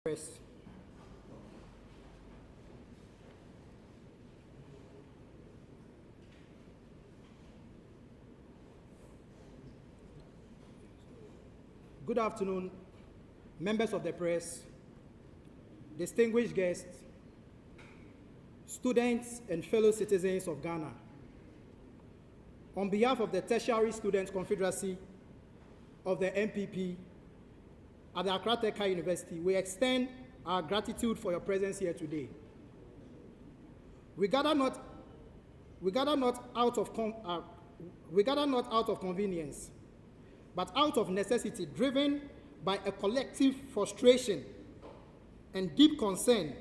Press. Good afternoon, members of the press, distinguished guests, students and fellow citizens of Ghana. On behalf of the Tertiary Students Confederacy of the MPP at the Accra Tech University, we extend our gratitude for your presence here today. We gather not out of convenience, but out of necessity, driven by a collective frustration and deep concern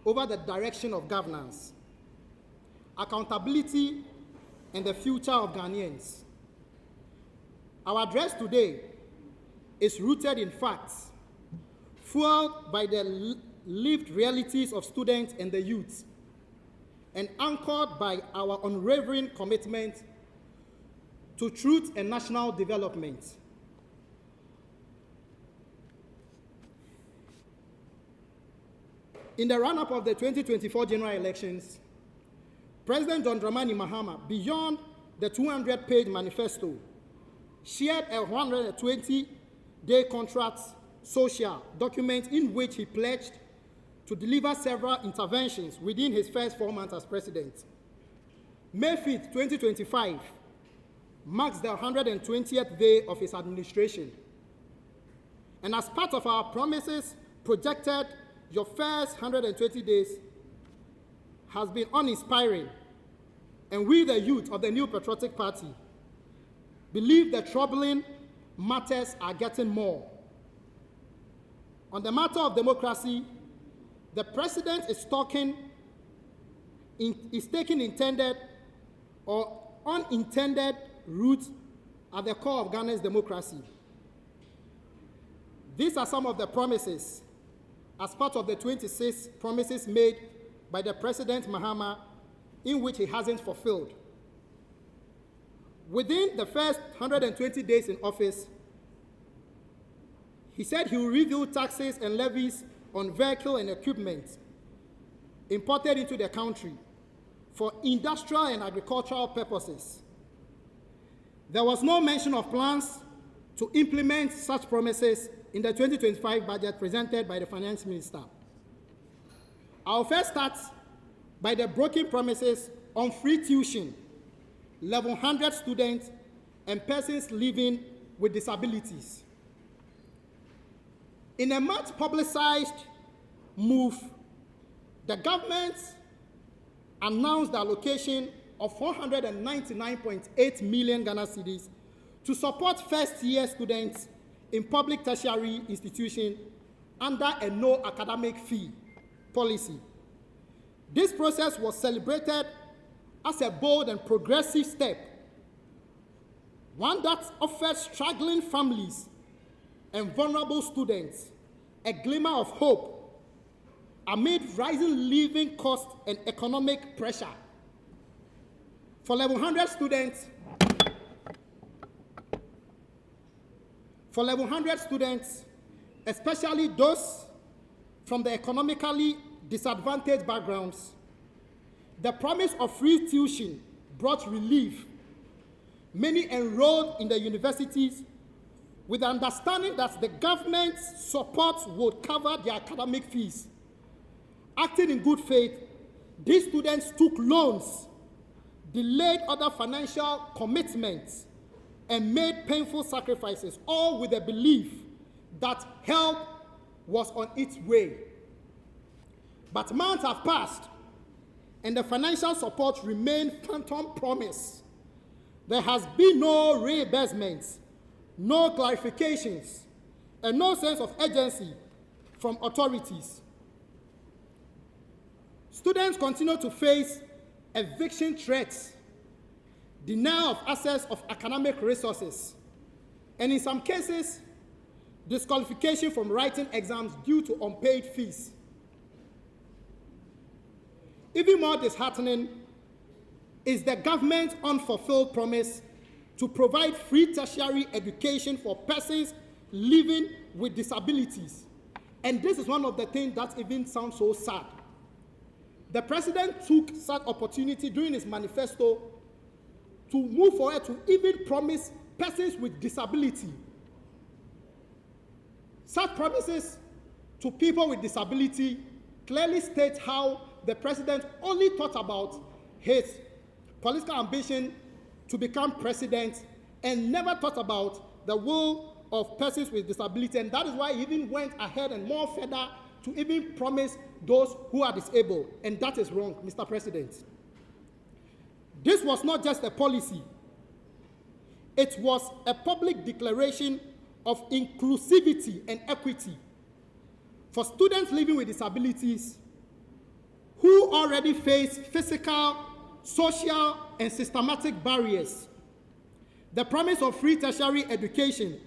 over the direction of governance, accountability, and the future of Ghanaians. Our address today is rooted in facts, fueled by the lived realities of students and the youth, and anchored by our unwavering commitment to truth and national development. In the run-up of the 2024 general elections, President John Dramani Mahama, beyond the 200-page manifesto, shared a 120-day contract social document in which he pledged to deliver several interventions within his first 4 months as president. May 5th, 2025, marks the 120th day of his administration. And as part of our promises projected, your first 120 days has been uninspiring, and we, the youth of the New Patriotic Party, believe the troubling matters are getting more. On the matter of democracy, the president is taking intended or unintended roots at the core of Ghana's democracy. These are some of the promises as part of the 26 promises made by the President Mahama, in which he hasn't fulfilled. Within the first 120 days in office, he said he will review taxes and levies on vehicle and equipment imported into the country for industrial and agricultural purposes. There was no mention of plans to implement such promises in the 2025 budget presented by the Finance Minister. I'll first start by the broken promises on free tuition, 1,100 students and persons living with disabilities. In a much publicized move, the government announced the allocation of 499.8 million Ghana cedis to support first-year students in public tertiary institutions under a no academic fee policy. This process was celebrated as a bold and progressive step, one that offered struggling families and vulnerable students a glimmer of hope amid rising living costs and economic pressure. For 1,100 students, especially those from the economically disadvantaged backgrounds, the promise of free tuition brought relief. Many enrolled in the universities with the understanding that the government's support would cover their academic fees. Acting in good faith, these students took loans, delayed other financial commitments, and made painful sacrifices, all with the belief that help was on its way. But months have passed, and the financial support remained phantom promise. There has been no reimbursements, no clarifications, and no sense of urgency from authorities. Students continue to face eviction threats, denial of access of academic resources, and in some cases, disqualification from writing exams due to unpaid fees. Even more disheartening is the government's unfulfilled promise to provide free tertiary education for persons living with disabilities, And this is one of the things that even sounds so sad. The president took such opportunity during his manifesto to move forward to even promise persons with disability. Such promises to people with disability clearly state how the president only thought about his political ambition to become president and never thought about the will of persons with disability. And that is why he even went ahead and more further to even promise those who are disabled. And that is wrong, Mr. President. This was not just a policy. It was a public declaration of inclusivity and equity for students living with disabilities who already face physical, social, and systematic barriers. The promise of free tertiary education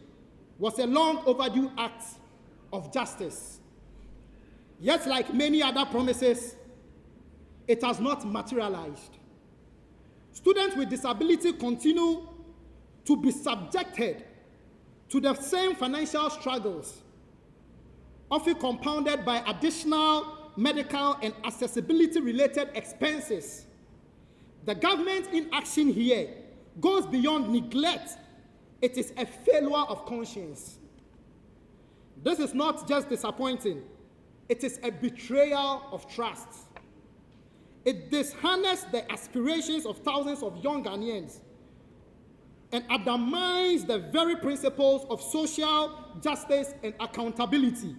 was a long overdue act of justice. Yet, like many other promises, it has not materialized. Students with disability continue to be subjected to the same financial struggles, often compounded by additional medical and accessibility-related expenses. The government inaction here goes beyond neglect. It is a failure of conscience. This is not just disappointing. It is a betrayal of trust. It disharnesses the aspirations of thousands of young Ghanaians and undermines the very principles of social justice and accountability.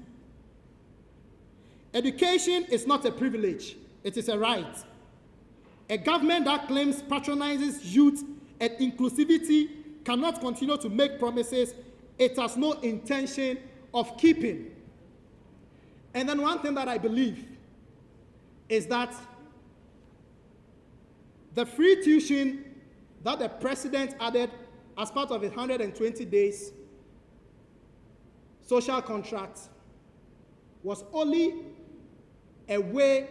Education is not a privilege, it is a right. A government that claims patronizes youth and inclusivity cannot continue to make promises it has no intention of keeping. And then one thing that I believe is that the free tuition that the president added as part of his 120 days social contract was only a way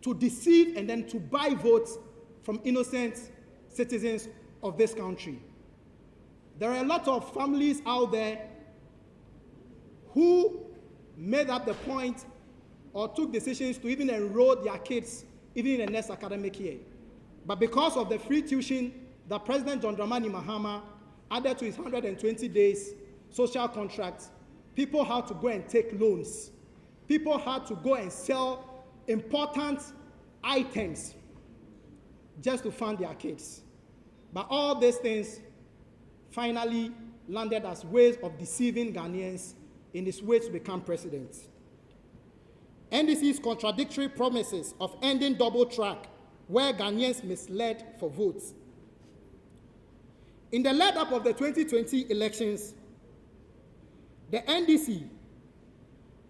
to deceive and then to buy votes from innocent citizens of this country. There are a lot of families out there who made up the point or took decisions to even enroll their kids even in the next academic year. But because of the free tuition that President John Dramani Mahama added to his 120 days social contract, people had to go and take loans. People had to go and sell important items just to fund their kids. But all these things finally landed as ways of deceiving Ghanaians in his way to become president. NDC's contradictory promises of ending double track were Ghanaians misled for votes. In the lead-up of the 2020 elections, the NDC,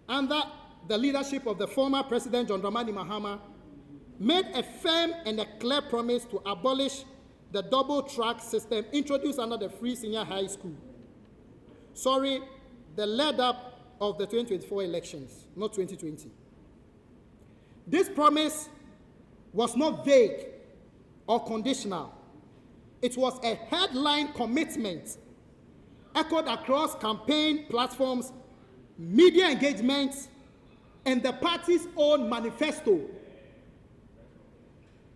under the leadership of the former President John Dramani Mahama, made a firm and a clear promise to abolish the double-track system introduced under the Free Senior High School. Sorry, the lead-up of the 2024 elections, not 2020. This promise was not vague or conditional. It was a headline commitment echoed across campaign platforms, media engagements, and the party's own manifesto.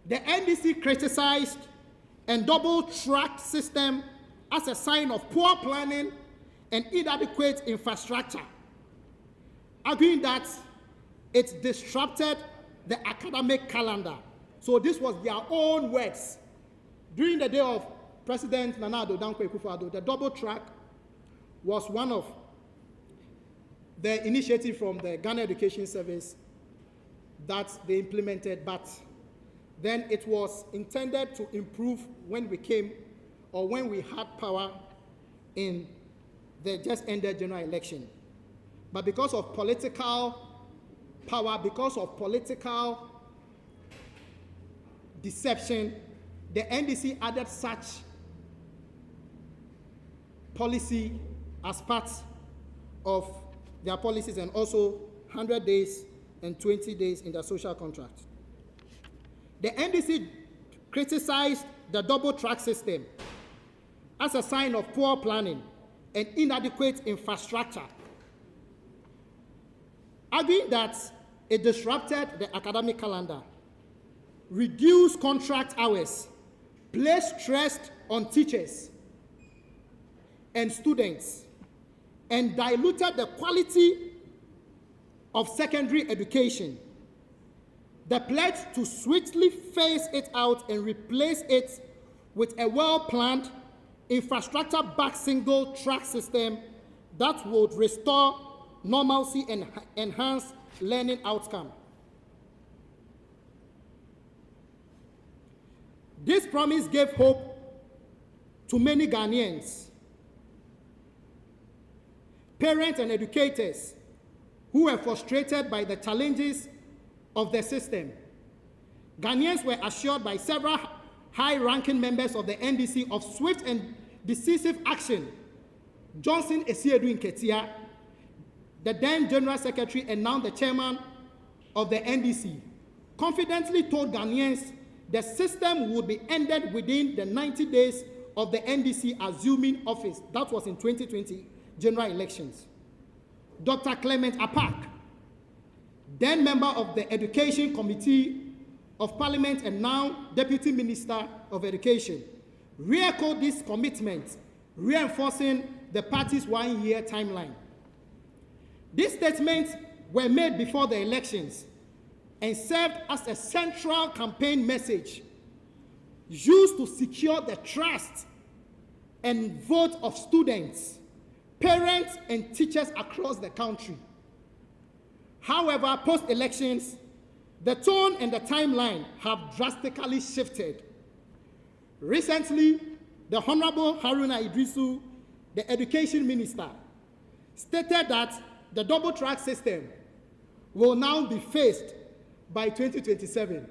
The NDC criticized a double-track system as a sign of poor planning and inadequate infrastructure, arguing that it disrupted the academic calendar. So this was their own words. During the day of President Nana Addo Dankwa Akufo-Addo, the double track was one of the initiatives from the Ghana Education Service that they implemented, but then it was intended to improve when we came or when we had power in the just ended general election. But because of political power, because of political deception, the NDC added such policy as part of their policies, and also 100 days and 20 days in their social contract. The NDC criticized the double-track system as a sign of poor planning and inadequate infrastructure, arguing that it disrupted the academic calendar, reduced contract hours, placed stress on teachers and students, and diluted the quality of secondary education. The pledge to swiftly phase it out and replace it with a well-planned, infrastructure-backed single-track system that would restore normalcy and enhance learning outcome. This promise gave hope to many Ghanaians, parents and educators who were frustrated by the challenges of the system. Ghanaians were assured by several high-ranking members of the NDC of swift and decisive action. Johnson Esiedu Nketia, the then General Secretary and now the Chairman of the NDC, confidently told Ghanaians the system would be ended within the 90 days of the NDC assuming office. That was in 2020 general elections. Dr. Clement Apak, then member of the Education Committee of Parliament and now Deputy Minister of Education, re-echoed this commitment, reinforcing the party's one-year timeline. These statements were made before the elections and served as a central campaign message used to secure the trust and vote of students, parents, and teachers across the country. However, post-elections, the tone and the timeline have drastically shifted. Recently, the Honorable Haruna Idrisu, the Education Minister, stated that the double-track system will now be phased by 2027.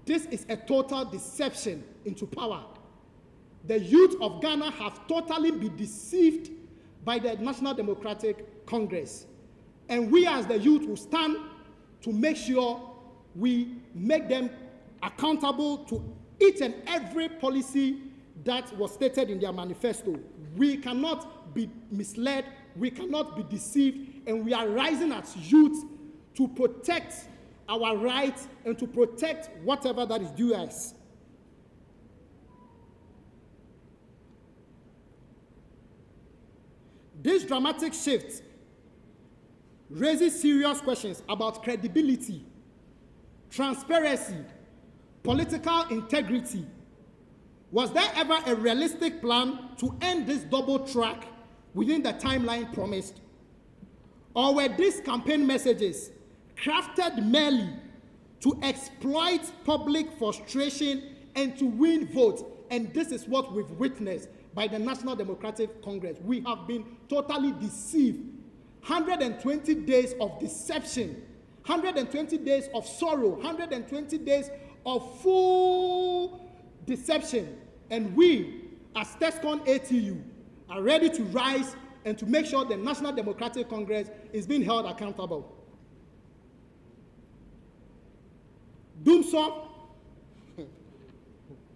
This is a total deception into power. The youth of Ghana have totally been deceived by the National Democratic Congress. And we as the youth will stand to make sure we make them accountable to each and every policy that was stated in their manifesto. We cannot be misled, we cannot be deceived, and we are rising as youth to protect our rights and to protect whatever that is due us. This dramatic shift raises serious questions about credibility, transparency, political integrity. Was there ever a realistic plan to end this double track within the timeline promised? Or were these campaign messages crafted merely to exploit public frustration and to win votes? And this is what we've witnessed by the National Democratic Congress. We have been totally deceived. 120 days of deception, 120 days of sorrow, 120 days of full deception. And we, as TESCON ATU, are ready to rise and to make sure the National Democratic Congress is being held accountable. Doomsor,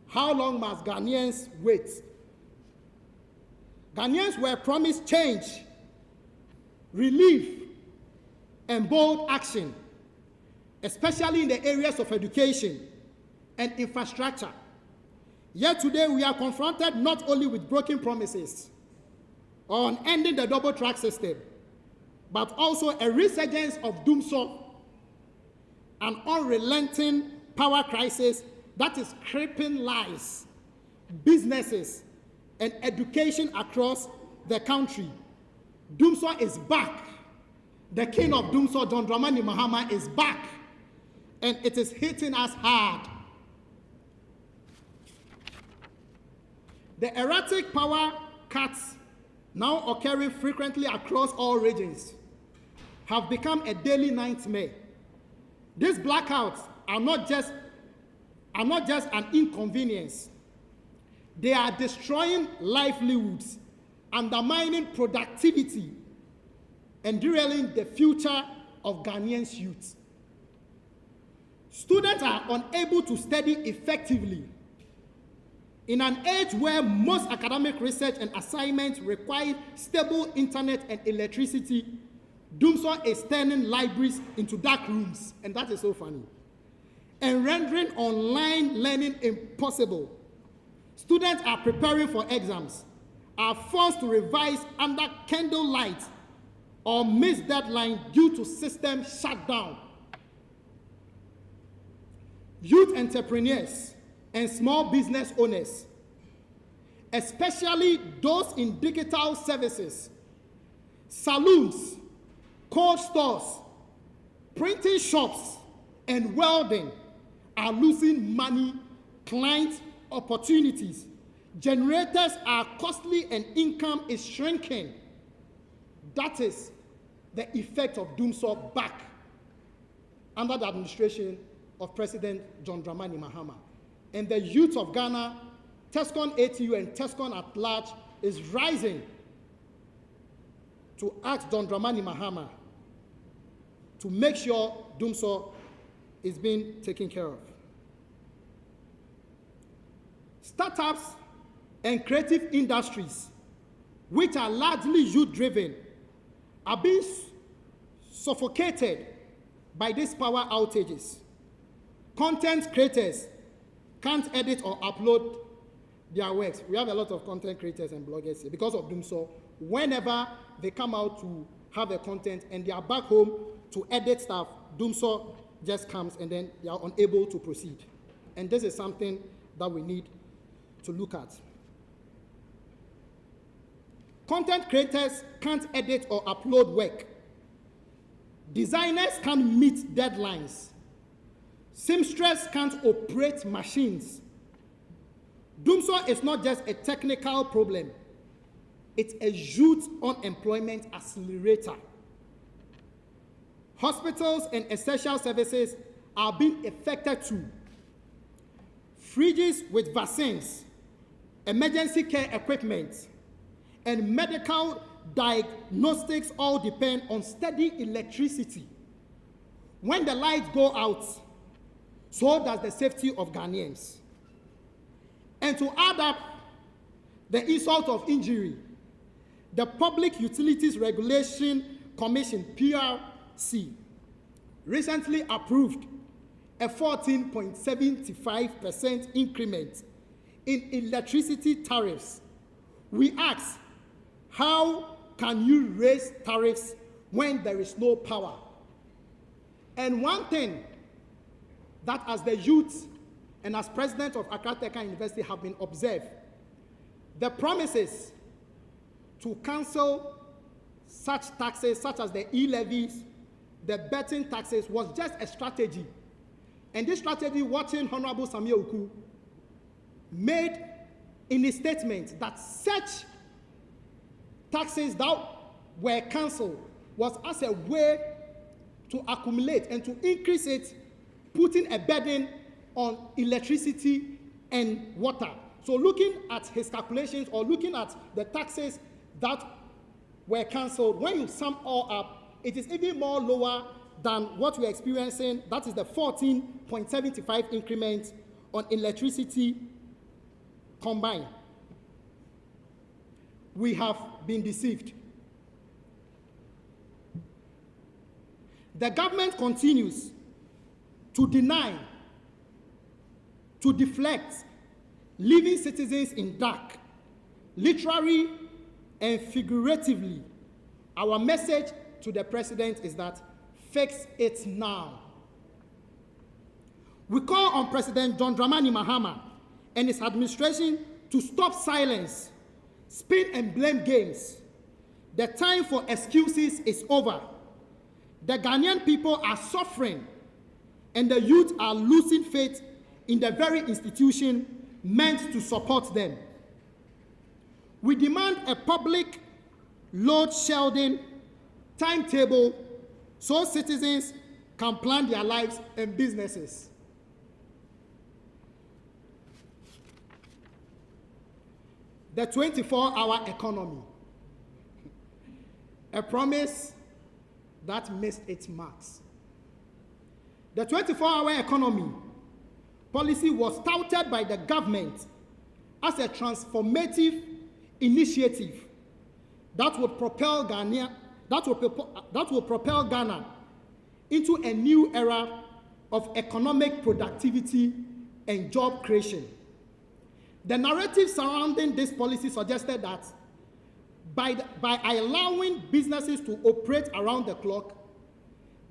how long must Ghanaians wait? Ghanaians were promised change, relief, and bold action, especially in the areas of education and infrastructure. Yet today we are confronted not only with broken promises on ending the double-track system, but also a resurgence of doomsor, an unrelenting power crisis that is crippling lives, businesses, and education across the country. Doomsor is back. The king of Doomsor, John Dramani Mahama, is back, and it is hitting us hard. The erratic power cuts, now occurring frequently across all regions, have become a daily nightmare. These blackouts are not just an inconvenience. They are destroying livelihoods, undermining productivity, and derailing the future of Ghanaians' youth. Students are unable to study effectively. In an age where most academic research and assignments require stable internet and electricity, Dumsor is turning libraries into dark rooms, and that is so funny, and rendering online learning impossible. Students are preparing for exams, are forced to revise under candlelight or miss deadline due to system shutdown. Youth entrepreneurs and small business owners, especially those in digital services, saloons, cold stores, printing shops, and welding, are losing money, client opportunities. Generators are costly and income is shrinking. That is the effect of Dumsor back under the administration of President John Dramani Mahama. And the youth of Ghana, TESCON ATU and TESCON at large, is rising to ask John Dramani Mahama to make sure Dumsor is being taken care of. Startups and creative industries, which are largely youth-driven, are being suffocated by these power outages. Content creators can't edit or upload their works. We have a lot of content creators and bloggers here because of Dumsor. Whenever they come out to have a content and they are back home to edit stuff, Dumsor just comes and then they are unable to proceed. And this is something that we need to look at. Content creators can't edit or upload work. Designers can't meet deadlines. Seamstresses can't operate machines. Dumsor is not just a technical problem, it's a youth unemployment accelerator. Hospitals and essential services are being affected too. Fridges with vaccines, emergency care equipment, and medical diagnostics all depend on steady electricity. When the lights go out, so does the safety of Ghanaians. And to add up the insult of injury, the Public Utilities Regulation Commission, PRC, recently approved a 14.75% increment in electricity tariffs. We ask, how can you raise tariffs when there is no power? And one thing that as the youth and as president of Accra Technical University have been observed, the promises to cancel such taxes such as the e-levies, the betting taxes was just a strategy. And this strategy, watching Honorable Samuel Oku made in a statement that such taxes that were cancelled was as a way to accumulate and to increase it, putting a burden on electricity and water. So looking at his calculations or looking at the taxes that were cancelled, when you sum all up, it is even more lower than what we're experiencing. That is the 14.75 increment on electricity combined. We have been deceived. The government continues to deny, to deflect, leaving citizens in dark, literally and figuratively. Our message to the president is that fix it now. We call on President John Dramani Mahama and his administration to stop silence, spin and blame games. The time for excuses is over. The Ghanaian people are suffering, and the youth are losing faith in the very institution meant to support them. We demand a public load shedding timetable so citizens can plan their lives and businesses. The 24-hour economy, a promise that missed its marks. The 24-hour economy policy was touted by the government as a transformative initiative that would propel Ghana that will propel Ghana into a new era of economic productivity and job creation. The narrative surrounding this policy suggested that by allowing businesses to operate around the clock,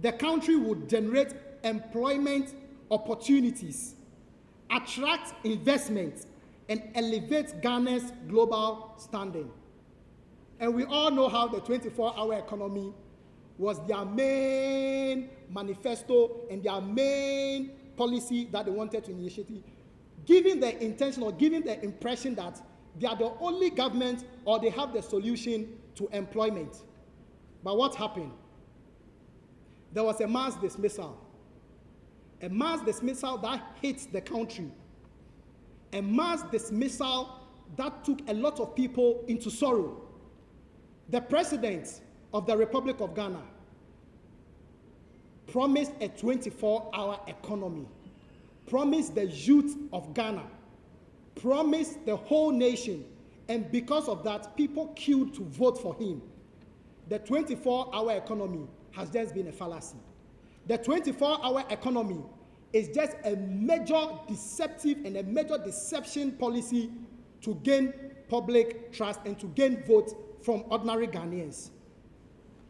the country would generate employment opportunities, attract investment, and elevate Ghana's global standing. And we all know how the 24-hour economy was their main manifesto and their main policy that they wanted to initiate, giving the intention or giving the impression that they are the only government or they have the solution to employment. But what happened? There was a mass dismissal that hit the country, a mass dismissal that took a lot of people into sorrow. The president of the Republic of Ghana promised a 24-hour economy, promised the youth of Ghana, promised the whole nation, and because of that, people queued to vote for him. The 24-hour economy has just been a fallacy. The 24-hour economy is just a major deceptive and a major deception policy to gain public trust and to gain votes from ordinary Ghanaians.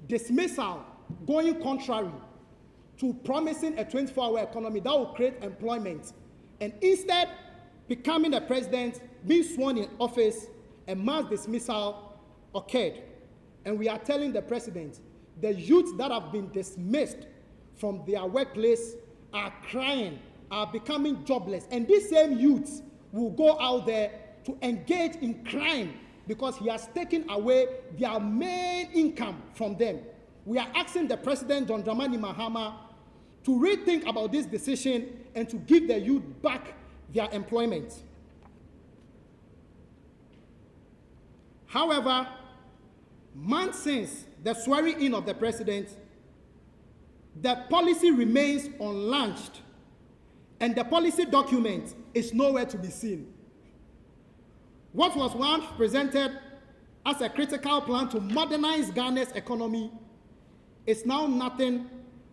Dismissal going contrary to promising a 24-hour economy that will create employment, and instead becoming the president, being sworn in office, a mass dismissal occurred. And we are telling the president, the youth that have been dismissed from their workplace are crying, are becoming jobless, and these same youths will go out there to engage in crime because he has taken away their main income from them. We are asking the president, John Dramani Mahama, to rethink about this decision and to give the youth back their employment. However, months since the swearing in of the president, the policy remains unlaunched, and the policy document is nowhere to be seen. What was once presented as a critical plan to modernize Ghana's economy is now nothing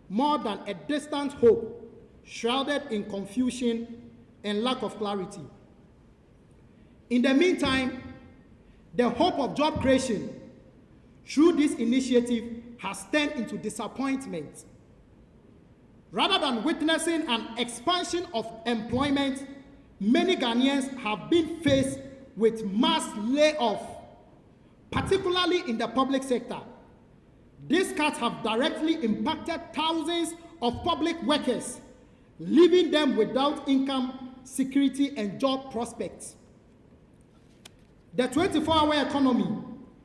more than a distant hope, shrouded in confusion and lack of clarity. In the meantime, the hope of job creation through this initiative has turned into disappointment. Rather than witnessing an expansion of employment, many Ghanaians have been faced with mass layoff, particularly in the public sector. These cuts have directly impacted thousands of public workers, leaving them without income, security, and job prospects. The 24-hour economy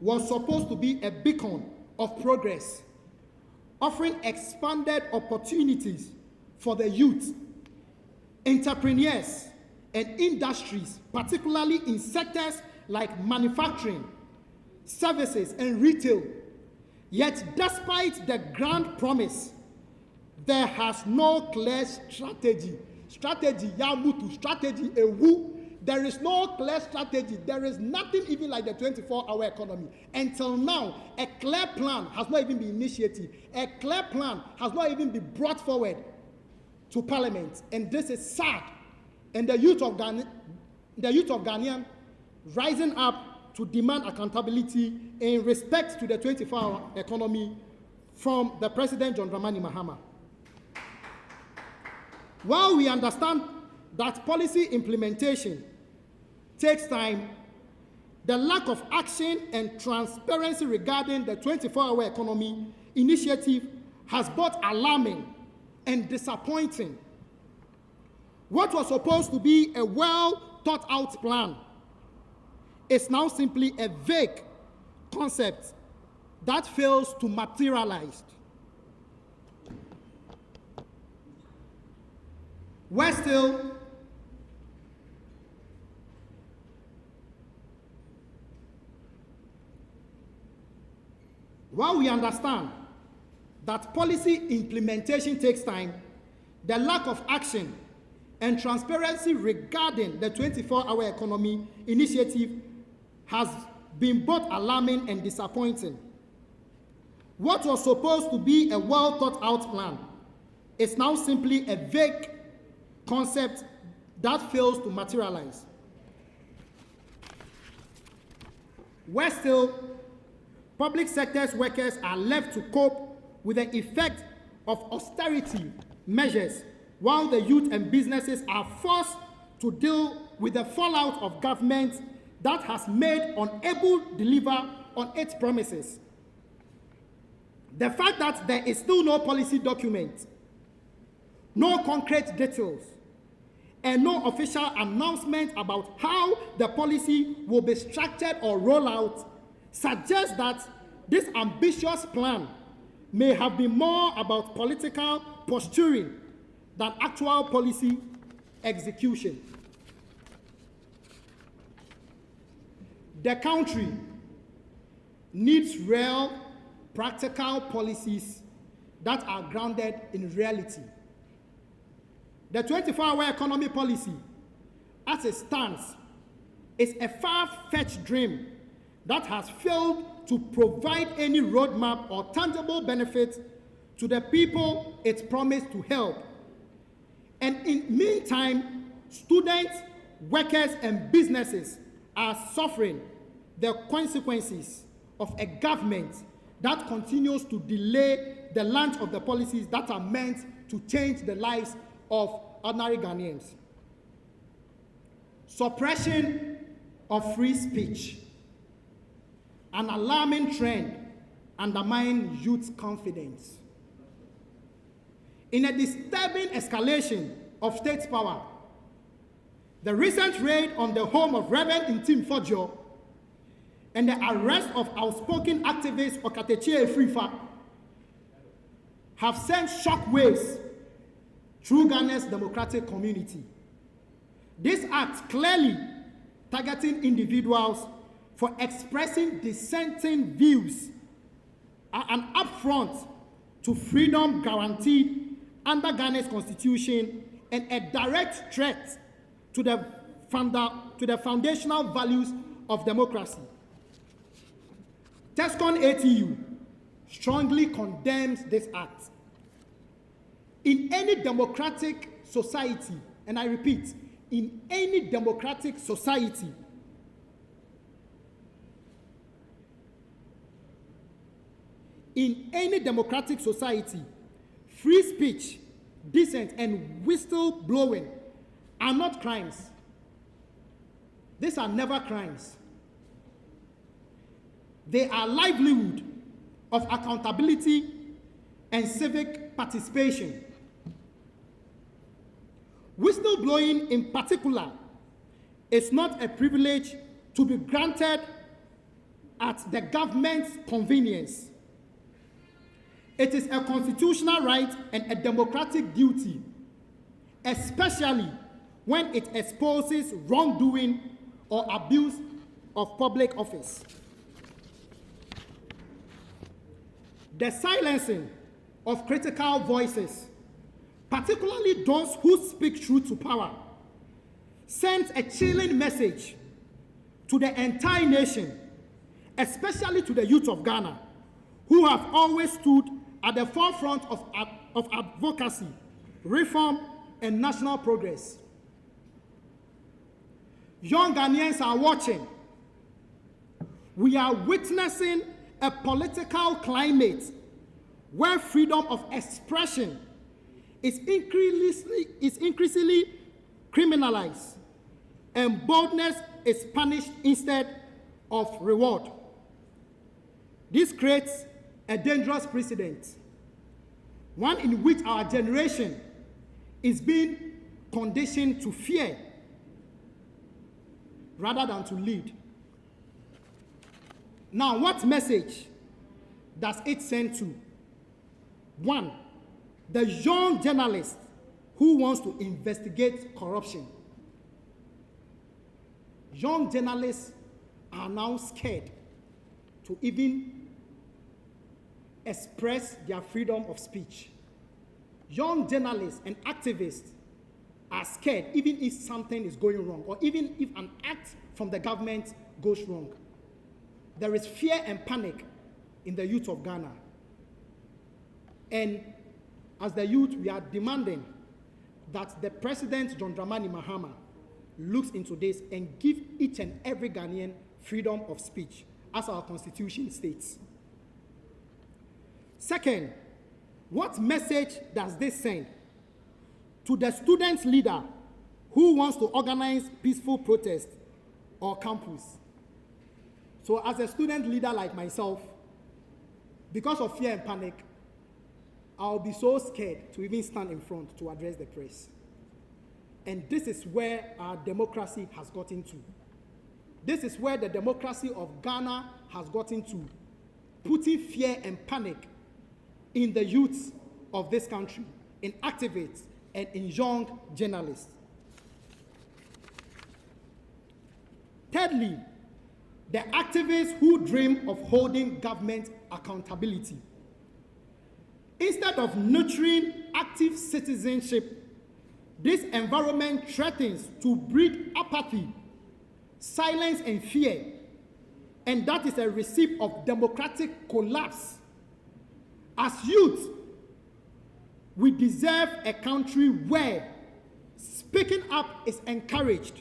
was supposed to be a beacon of progress, offering expanded opportunities for the youth, entrepreneurs, and industries, particularly in sectors like manufacturing, services, and retail. Yet, despite the grand promise, there has no clear strategy. Strategy, yamutu, strategy, ewu. There is no clear strategy. There is nothing even like the 24-hour economy. Until now, a clear plan has not even been initiated. A clear plan has not even been brought forward to Parliament. And this is sad. And the youth of Ghanaian rising up to demand accountability in respect to the 24-hour economy from the President, John Dramani Mahama. While we understand that policy implementation takes time, the lack of action and transparency regarding the 24-hour economy initiative has both alarming and disappointing. What was supposed to be a well-thought-out plan is now simply a vague concept that fails to materialize. Worse still, while we understand that policy implementation takes time, the lack of action and transparency regarding the 24-hour economy initiative has been both alarming and disappointing. What was supposed to be a well thought out plan is now simply a vague concept that fails to materialize. Worse still, public sector's workers are left to cope with the effect of austerity measures, while the youth and businesses are forced to deal with the fallout of government that has made unable to deliver on its promises. The fact that there is still no policy document, no concrete details, and no official announcement about how the policy will be structured or rolled out suggests that this ambitious plan may have been more about political posturing than actual policy execution. The country needs real, practical policies that are grounded in reality. The 24-hour economy policy, as it stands, is a far-fetched dream that has failed to provide any roadmap or tangible benefit to the people it promised to help. And in the meantime, students, workers, and businesses are suffering the consequences of a government that continues to delay the launch of the policies that are meant to change the lives of ordinary Ghanaians. Suppression of free speech, an alarming trend undermining youth confidence. In a disturbing escalation of state power, the recent raid on the home of Reverend Ntim Fojo and the arrest of outspoken activist Okatechi Efrifa have sent shockwaves through Ghana's democratic community. This act clearly targeting individuals for expressing dissenting views are an affront to freedom guaranteed under Ghana's constitution and a direct threat to the foundational values of democracy. TESCON ATU strongly condemns this act. In any democratic society, and I repeat, in any democratic society, free speech, dissent, and whistleblowing are not crimes. These are never crimes. They are livelihood of accountability and civic participation. Whistleblowing in particular is not a privilege to be granted at the government's convenience. It is a constitutional right and a democratic duty, especially when it exposes wrongdoing or abuse of public office. The silencing of critical voices, particularly those who speak truth to power, sends a chilling message to the entire nation, especially to the youth of Ghana, who have always stood at the forefront of advocacy, reform, and national progress. Young Ghanaians are watching. We are witnessing a political climate where freedom of expression is increasingly criminalized and boldness is punished instead of reward. This creates a dangerous precedent, one in which our generation is being conditioned to fear rather than to lead. Now, what message does it send to? One, the young journalist who wants to investigate corruption. Young journalists are now scared to even express their freedom of speech. Young journalists and activists are scared even if something is going wrong or even if an act from the government goes wrong. There is fear and panic in the youth of Ghana. And as the youth, we are demanding that the President, John Dramani Mahama, looks into this and give each and every Ghanaian freedom of speech, as our constitution states. Second, what message does this send to the student leader who wants to organize peaceful protest or campus? So as a student leader like myself, because of fear and panic, I'll be so scared to even stand in front to address the press. And this is where our democracy has gotten to. This is where the democracy of Ghana has gotten to, putting fear and panic in the youth of this country, in activists, and in young journalists. Thirdly, the activists who dream of holding government accountability. Instead of nurturing active citizenship, this environment threatens to breed apathy, silence, and fear, and that is a recipe of democratic collapse. As youth, we deserve a country where speaking up is encouraged,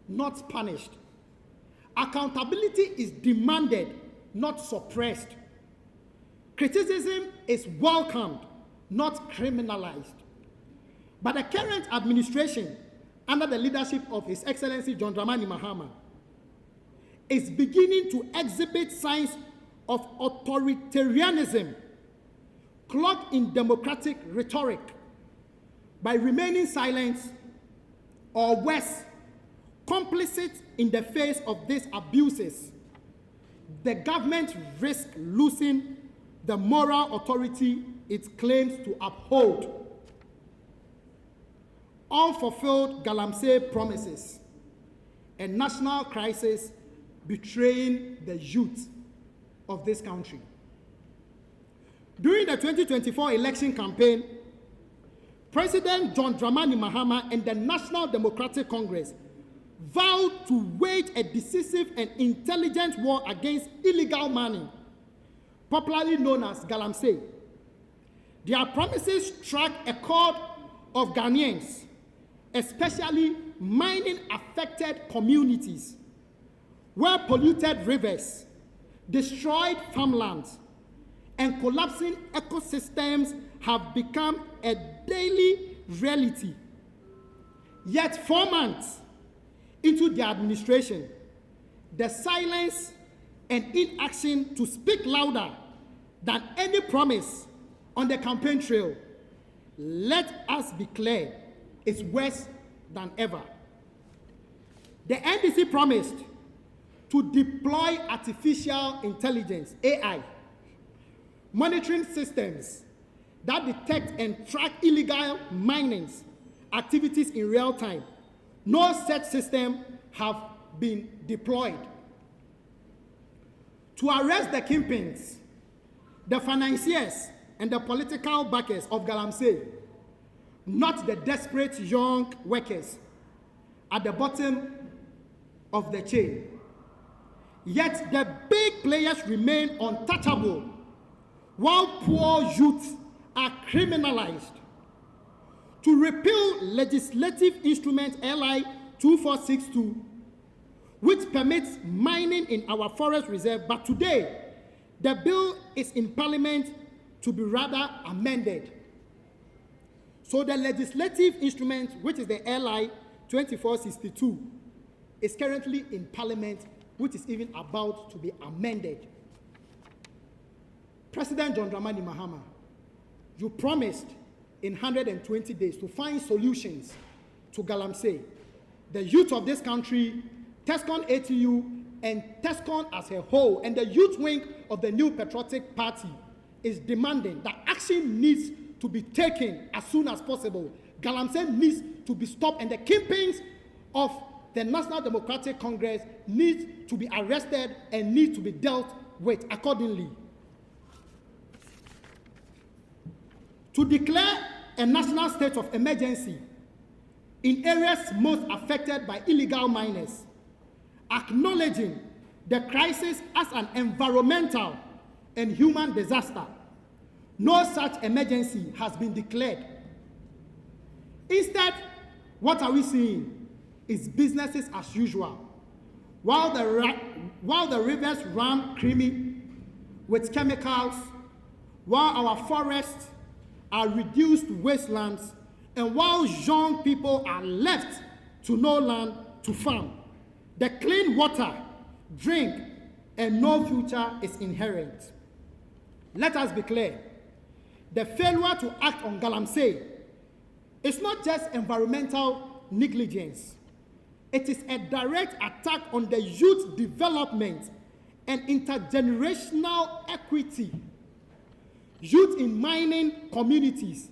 not punished. Accountability is demanded, not suppressed. Criticism is welcomed, not criminalized. But the current administration, under the leadership of His Excellency John Dramani Mahama, is beginning to exhibit signs of authoritarianism, cloaked in democratic rhetoric, by remaining silent or worse, complicit in the face of these abuses. The government risks losing the moral authority it claims to uphold. Unfulfilled Galamsey promises, a national crisis betraying the youth of this country. During the 2024 election campaign, President John Dramani Mahama and the National Democratic Congress vowed to wage a decisive and intelligent war against illegal mining, popularly known as Galamsey. Their promises struck a chord of Ghanaians, especially mining-affected communities, where polluted rivers, destroyed farmlands, and collapsing ecosystems have become a daily reality. Yet 4 months into the administration, the silence and inaction to speak louder than any promise on the campaign trail, let us be clear, is worse than ever. The NDC promised to deploy artificial intelligence, AI, monitoring systems that detect and track illegal mining activities in real time. No such system have been deployed. To arrest the kingpins, the financiers, and the political backers of Galamsey, not the desperate young workers at the bottom of the chain. Yet the big players remain untouchable, while poor youth are criminalized. To repeal legislative instrument LI 2462, which permits mining in our forest reserve, but today the bill is in Parliament to be rather amended. So the legislative instrument, which is the LI 2462, is currently in Parliament, which is even about to be amended. President John Dramani Mahama, you promised in 120 days to find solutions to Galamsey. The youth of this country, TESCON ATU, and TESCON as a whole, and the youth wing of the New Patriotic Party is demanding that action needs to be taken as soon as possible. Galamsey needs to be stopped, and the kingpins of the National Democratic Congress needs to be arrested and need to be dealt with accordingly. To declare a national state of emergency in areas most affected by illegal miners, acknowledging the crisis as an environmental and human disaster, no such emergency has been declared. Instead, what are we seeing is businesses as usual. While the rivers run creamy with chemicals, while our forests are reduced wastelands, and while young people are left to no land to farm, the clean water, drink, and no future is inherent. Let us be clear. The failure to act on Galamsey is not just environmental negligence. It is a direct attack on the youth development and intergenerational equity. Youth in mining communities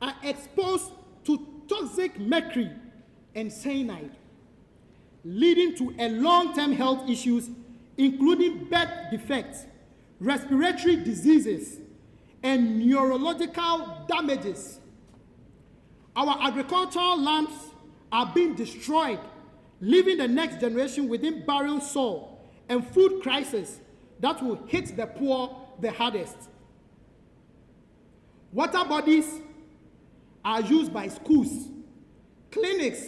are exposed to toxic mercury and cyanide, leading to long-term health issues, including birth defects, respiratory diseases, and neurological damages. Our agricultural lands are being destroyed, leaving the next generation within barren soil and food crisis that will hit the poor the hardest. Water bodies are used by schools, clinics,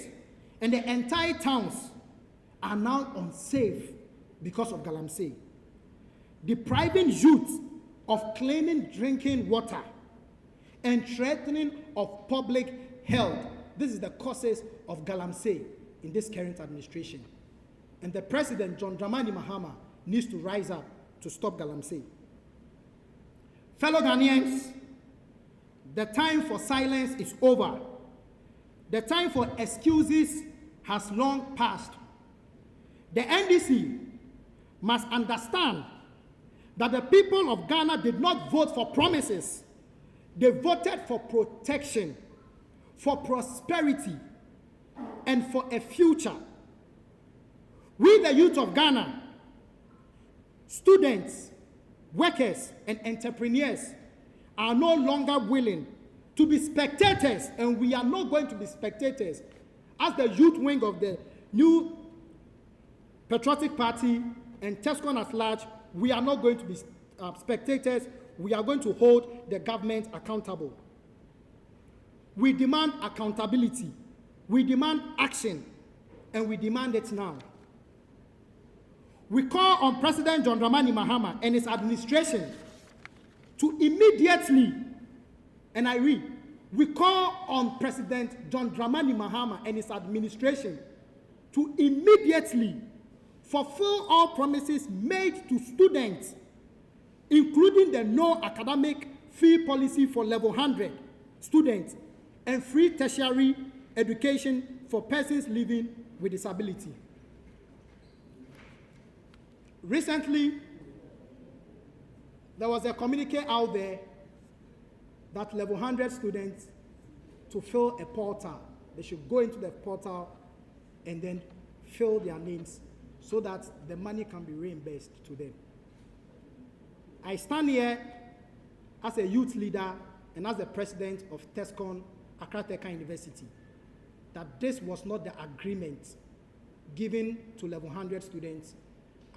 and the entire towns are now unsafe because of Galamsey, depriving youth of clean drinking water and threatening of public health. This is the causes of Galamsey in this current administration. And the President, John Dramani Mahama, needs to rise up to stop Galamsey. Fellow Ghanaians, the time for silence is over. The time for excuses has long passed. The NDC must understand that the people of Ghana did not vote for promises. They voted for protection, for prosperity, and for a future. We, the youth of Ghana, students, workers, and entrepreneurs, are no longer willing to be spectators, and we are not going to be spectators. As the youth wing of the new Patriotic Party and TESCON at large, we are not going to be spectators. We are going to hold the government accountable. We demand accountability. We demand action, and we demand it now. We call on President John Dramani Mahama and his administration to immediately, and I read, we call on President John Dramani Mahama and his administration to immediately fulfill all promises made to students, including the no academic fee policy for level 100 students and free tertiary education for persons living with disability. Recently, there was a communique out there that level 100 students, to fill a portal, they should go into the portal and then fill their names so that the money can be reimbursed to them. I stand here as a youth leader and as the president of TESCON Accra Teka University that this was not the agreement given to level 100 students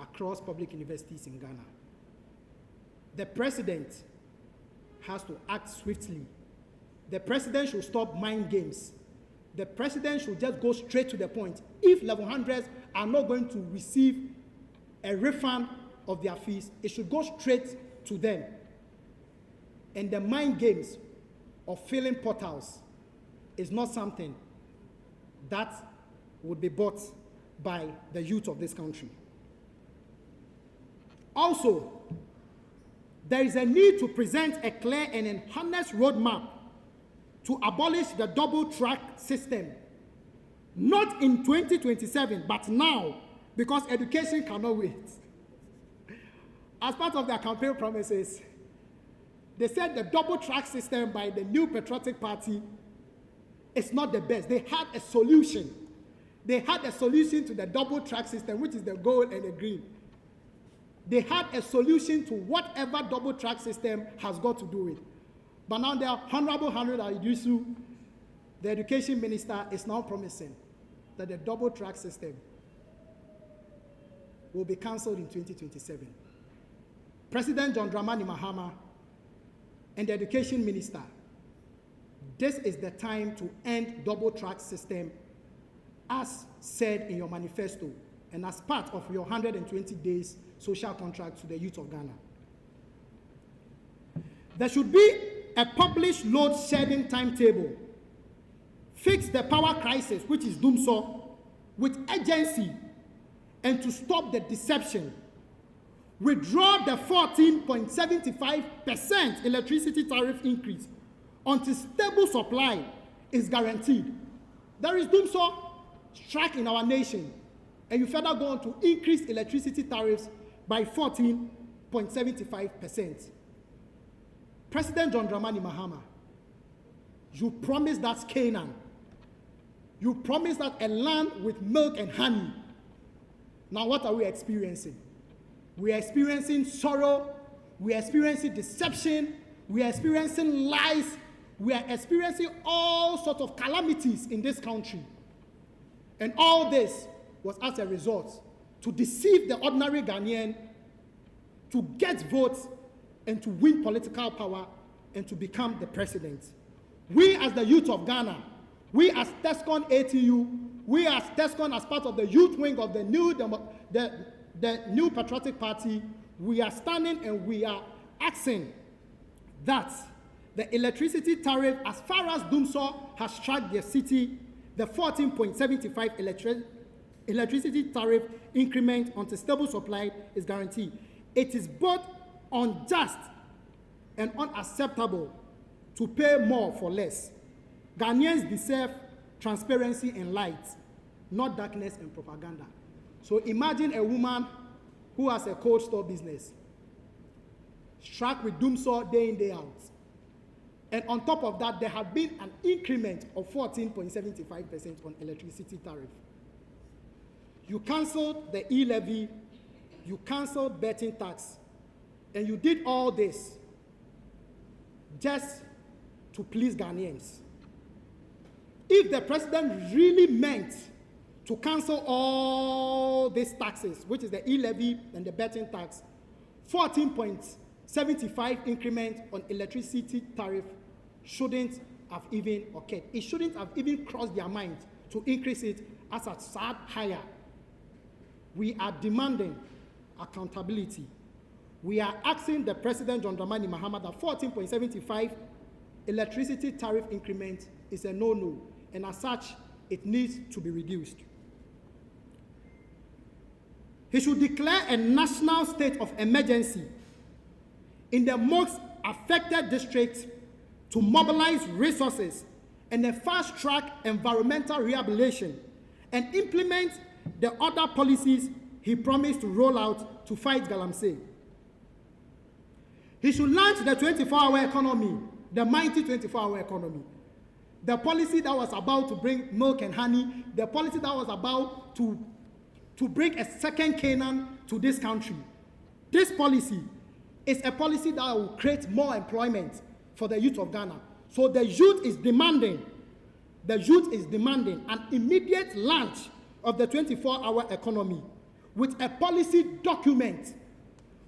across public universities in Ghana. The president has to act swiftly. The president should stop mind games. The president should just go straight to the point. If level 100s are not going to receive a refund of their fees, it should go straight to them. And the mind games of filling portals is not something that would be bought by the youth of this country. Also, there is a need to present a clear and honest roadmap to abolish the double-track system, not in 2027, but now, because education cannot wait. As part of their campaign promises, they said the double-track system by the new Patriotic Party is not the best. They had a solution. They had a solution to the double-track system, which is the gold and the green. They had a solution to whatever double-track system has got to do with. But now the Honorable Henry Alidusu, the education minister, is now promising that the double-track system will be cancelled in 2027. President John Dramani Mahama and the Education Minister, this is the time to end double-track system as said in your manifesto and as part of your 120 days social contract to the youth of Ghana. There should be a published load shedding timetable. Fix the power crisis, which is doomsday, with urgency, and to stop the deception. Withdraw the 14.75% electricity tariff increase until stable supply is guaranteed. There is doomsday strike in our nation, and you further go on to increase electricity tariffs by 14.75%. President John Dramani Mahama, you promised that Canaan. You promised that a land with milk and honey. Now what are we experiencing? We are experiencing sorrow. We are experiencing deception. We are experiencing lies. We are experiencing all sorts of calamities in this country. And all this was as a result to deceive the ordinary Ghanaian, to get votes and to win political power and to become the president. We as the youth of Ghana, we as TESCON ATU, we as TESCON as part of the youth wing of the new Patriotic Party, we are standing and we are asking that the electricity tariff, as far as doomsday has struck the city, the 14.75 electricity tariff increment until stable supply is guaranteed. It is both unjust and unacceptable to pay more for less. Ghanaians deserve transparency and light, not darkness and propaganda. So imagine a woman who has a cold store business, struck with doomsday day in, day out. And on top of that, there had been an increment of 14.75% on electricity tariff. You cancelled the e-levy, you cancelled betting tax, and you did all this just to please Ghanaians. If the president really meant to cancel all these taxes, which is the e-levy and the betting tax, 14.75 increment on electricity tariff shouldn't have even occurred. It shouldn't have even crossed their mind to increase it as a sad higher. We are demanding accountability. We are asking the President John Dramani Mahama that 14.75 electricity tariff increment is a no-no, and as such, it needs to be reduced. He should declare a national state of emergency in the most affected districts to mobilize resources and a fast-track environmental rehabilitation and implement the other policies he promised to roll out to fight Galamsey. He should launch the 24-hour economy, the mighty 24-hour economy. The policy that was about to bring milk and honey, the policy that was about to bring a second Canaan to this country. This policy is a policy that will create more employment for the youth of Ghana. So the youth is demanding an immediate launch of the 24-hour economy with a policy document.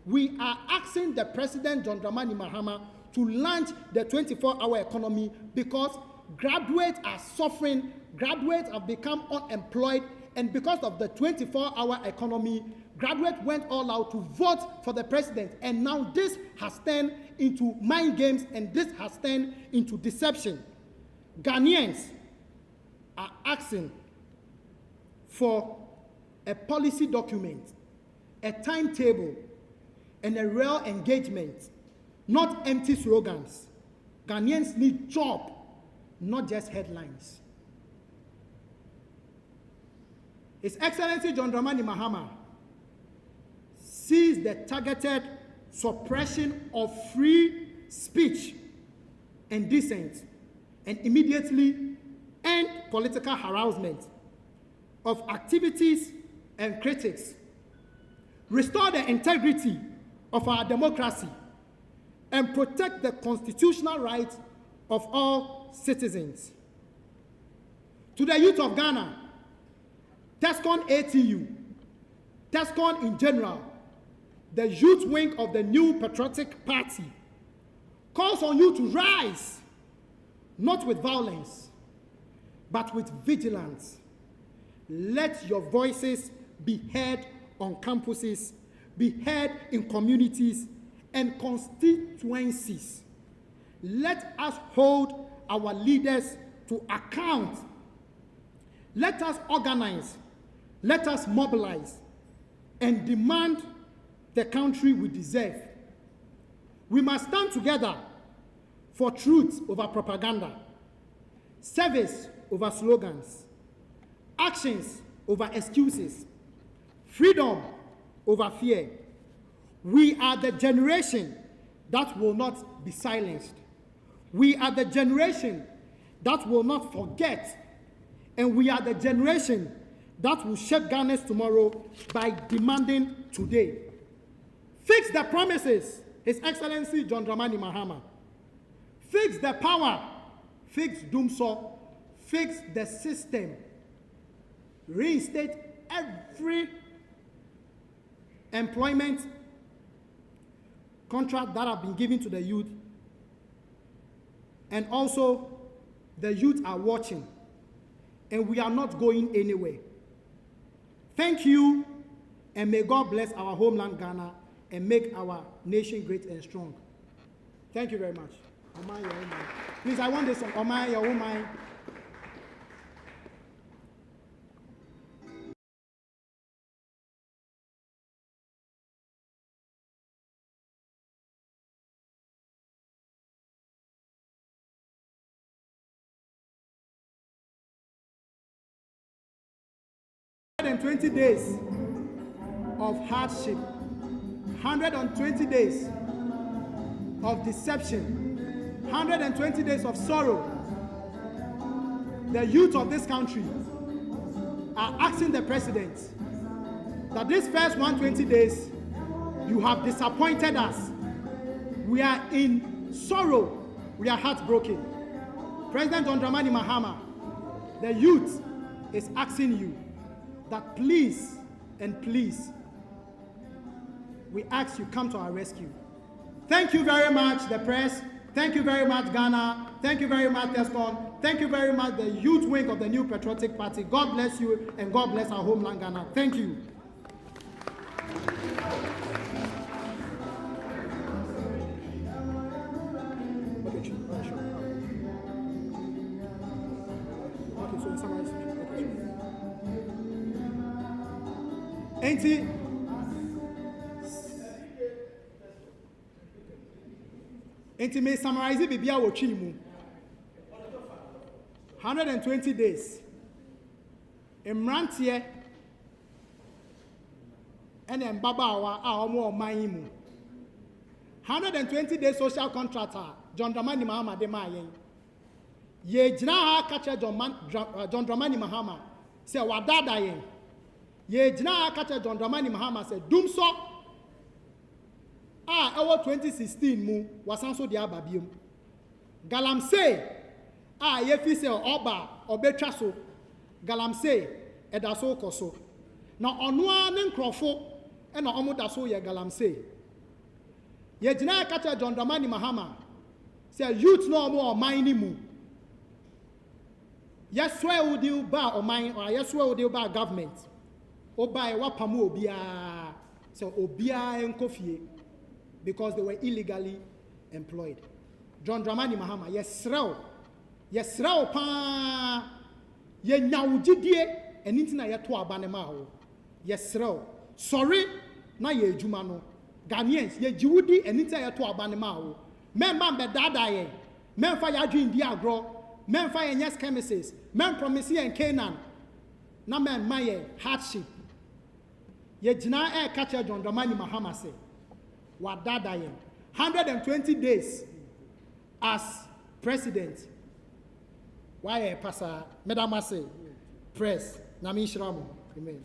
We are asking the President John Dramani Mahama to launch the 24-hour economy because graduates are suffering, graduates have become unemployed, and because of the 24-hour economy, graduates went all out to vote for the president, and now this has turned into mind games, and this has turned into deception. Ghanaians are asking for a policy document, a timetable, and a real engagement, not empty slogans. Ghanaians need job, not just headlines. His Excellency John Dramani Mahama sees the targeted suppression of free speech and dissent and immediately end political harassment of activities and critics, restore the integrity of our democracy, and protect the constitutional rights of all citizens. To the youth of Ghana, TESCON ATU, TESCON in general, the youth wing of the new Patriotic Party, calls on you to rise, not with violence, but with vigilance. Let your voices be heard on campuses, be heard in communities and constituencies. Let us hold our leaders to account. Let us organize, let us mobilize, and demand the country we deserve. We must stand together for truth over propaganda, service over slogans, actions over excuses, freedom over fear. We are the generation that will not be silenced. We are the generation that will not forget. And we are the generation that will shape Ghana's tomorrow by demanding today. Fix the promises, His Excellency John Dramani Mahama. Fix the power, fix Dumso, fix the system. Reinstate every employment contract that have been given to the youth. And also, the youth are watching, and we are not going anywhere. Thank you, and may God bless our homeland Ghana and make our nation great and strong. Thank you very much. Omai Yahumai. Please, I want this song. Omai Yahumai. And 20 days of hardship, 120 days of deception, 120 days of sorrow. The youth of this country are asking the president that this first 120 days, you have disappointed us. We are in sorrow. We are heartbroken. President John Dramani Mahama, the youth is asking you that please and please, we ask you come to our rescue. Thank you very much, the press. Thank you very much, Ghana. Thank you very much, Tescon. Thank you very much, the youth wing of the New Patriotic Party. God bless you and God bless our homeland, Ghana. Thank you. Okay, so in summary, Enti may summarize bibia wo twi mu 120 days emrantie ene mbabaawa a omo oman mu 120 days social contract John Dramani Mahama de ma yen ye gina ha ka che John Dramani Mahama se wadada yen ye gina ka che John Dramani Mahama se dumso ewo 2016 mu wasanso de ababiem Galamsey ye fi se oba obetwa so Galamsey edaso koso na ono a ne nkrofo e na omo daso ye Galamsey ye gina ka che John Dramani Mahama se youth no omo oman ni mu yeswe udi ba oman or yeswe udi ba government oba e wapamu obia se obia enkofie because they were illegally employed. John Dramani Mahama, yesrao pa ye nyawjidie eninti na yeto abane ma ho. Yesrao. Sorry na ye adwuma no. Ghanaians ye jiwudi eninti na yeto abane ma ho. Memba be dada ye. Memfa ya adwin di agro. Memfa ye nyes chemists. Mem promise ye Canaan. Na men maye hardship. Ye jina catch John Dramani Mahama say wadada yen 120 days as president. Why pasa medama say press na mi shiramu. Amen.